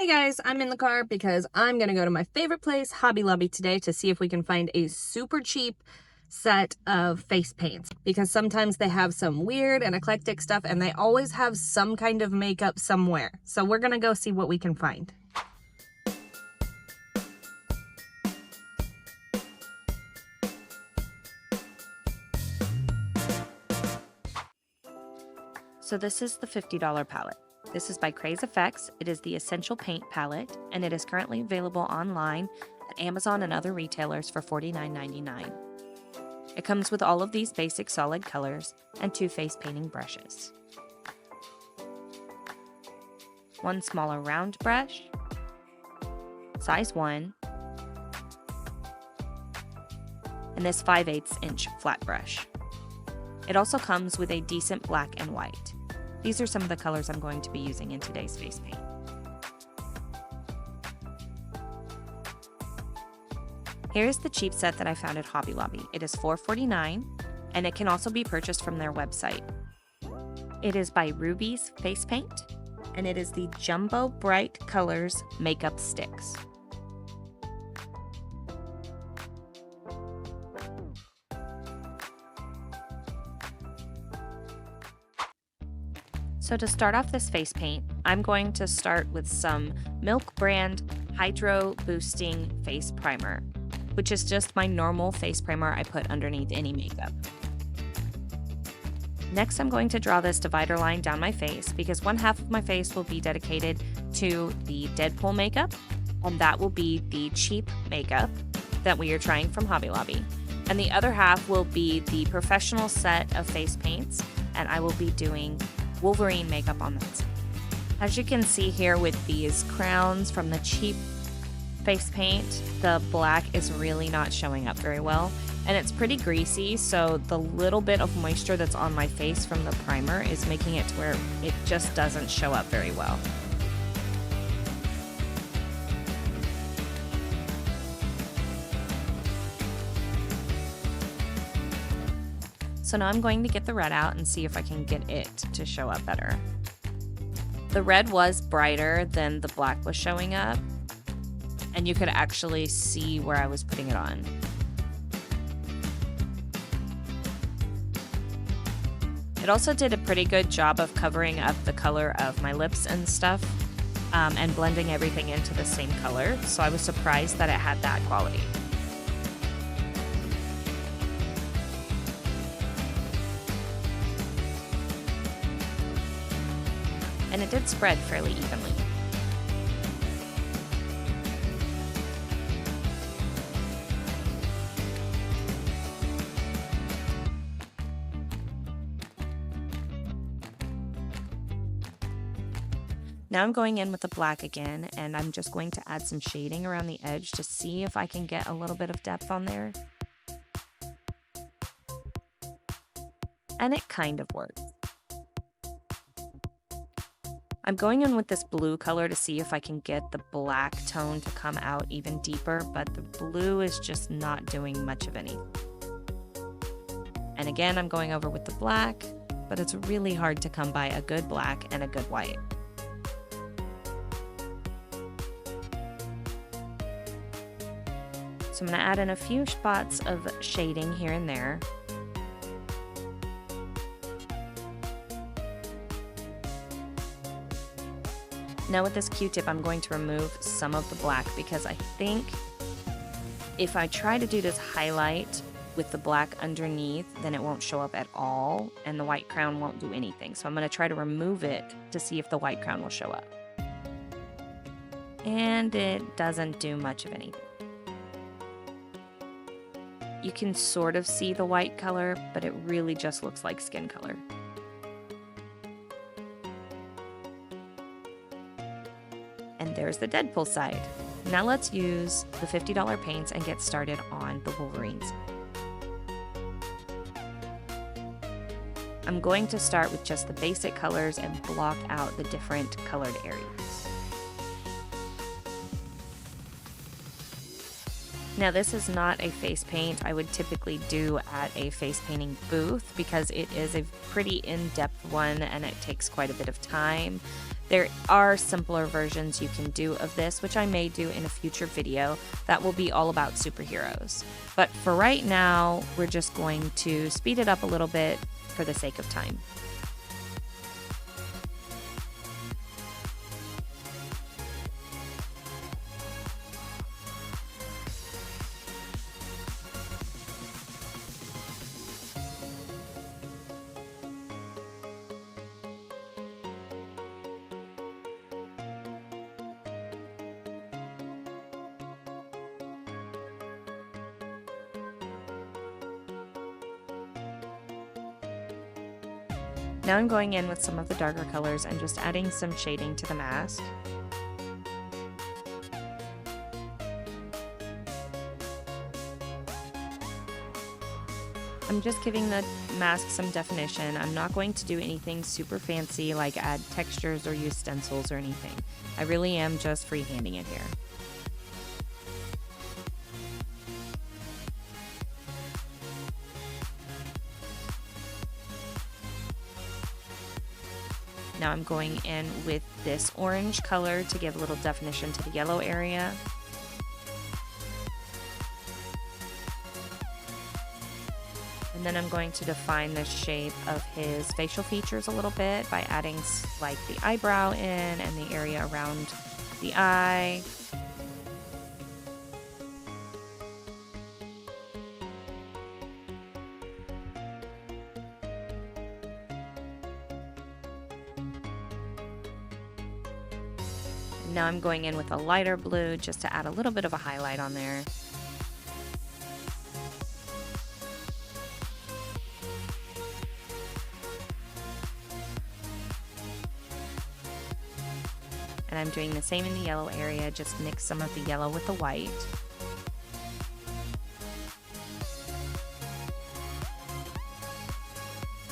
Hey guys, I'm in the car because I'm gonna go to my favorite place, Hobby Lobby, today to see if we can find a super cheap set of face paints, because sometimes they have some weird and eclectic stuff and they always have some kind of makeup somewhere. So we're gonna go see what we can find. So this is the $50 palette. This is by Craze Effects. It is the Essential Paint palette, and it is currently available online at Amazon and other retailers for $49.99. It comes with all of these basic solid colors and 2 face painting brushes. One smaller round brush, size 1, and this 5/8 inch flat brush. It also comes with a decent black and white. These are some of the colors I'm going to be using in today's face paint. Here's the cheap set that I found at Hobby Lobby. It is $4.49, and it can also be purchased from their website. It is by Ruby's Face Paint, and it is the Jumbo Bright Colors Makeup Sticks. So to start off this face paint, I'm going to start with some Milk brand Hydro Boosting Face Primer, which is just my normal face primer I put underneath any makeup. Next, I'm going to draw this divider line down my face because one half of my face will be dedicated to the Deadpool makeup, and that will be the cheap makeup that we are trying from Hobby Lobby. And the other half will be the professional set of face paints, and I will be doing Wolverine makeup on that. As you can see here with these crowns from the cheap face paint, the black is really not showing up very well, and it's pretty greasy, so the little bit of moisture that's on my face from the primer is making it to where it just doesn't show up very well. So now I'm going to get the red out and see if I can get it to show up better. The red was brighter than the black was showing up, and you could actually see where I was putting it on. It also did a pretty good job of covering up the color of my lips and stuff, and blending everything into the same color, so I was surprised that it had that quality. And it did spread fairly evenly. Now I'm going in with the black again, and I'm just going to add some shading around the edge to see if I can get a little bit of depth on there. And it kind of works. I'm going in with this blue color to see if I can get the black tone to come out even deeper, but the blue is just not doing much of anything. And again, I'm going over with the black, but it's really hard to come by a good black and a good white. So I'm going to add in a few spots of shading here and there. Now with this Q-tip, I'm going to remove some of the black because I think if I try to do this highlight with the black underneath, then it won't show up at all and the white crown won't do anything. So I'm going to try to remove it to see if the white crown will show up. And it doesn't do much of anything. You can sort of see the white color, but it really just looks like skin color. And there's the Deadpool side. Now let's use the $50 paints and get started on the Wolverines. I'm going to start with just the basic colors and block out the different colored areas. Now this is not a face paint I would typically do at a face painting booth because it is a pretty in-depth one and it takes quite a bit of time There are simpler versions you can do of this, which I may do in a future video that will be all about superheroes. But for right now, we're just going to speed it up a little bit for the sake of time. Now I'm going in with some of the darker colors and just adding some shading to the mask. I'm just giving the mask some definition. I'm not going to do anything super fancy like add textures or use stencils or anything. I really am just freehanding it here. Now I'm going in with this orange color to give a little definition to the yellow area. And then I'm going to define the shape of his facial features a little bit by adding like the eyebrow in and the area around the eye. Now I'm going in with a lighter blue just to add a little bit of a highlight on there. And I'm doing the same in the yellow area, just mix some of the yellow with the white.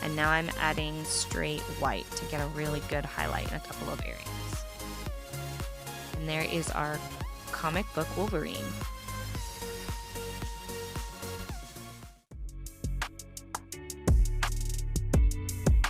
And now I'm adding straight white to get a really good highlight in a couple of areas. And there is our comic book Wolverine.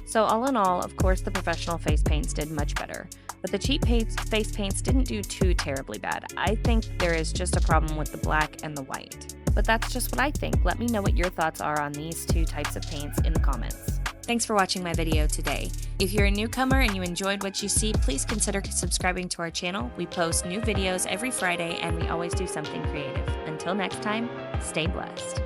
So all in all, of course, the professional face paints did much better, but the cheap face paints didn't do too terribly bad. I think there is just a problem with the black and the white. But that's just what I think. Let me know what your thoughts are on these two types of paints in the comments. Thanks for watching my video today. If you're a newcomer and you enjoyed what you see, please consider subscribing to our channel. We post new videos every Friday and we always do something creative. Until next time, stay blessed.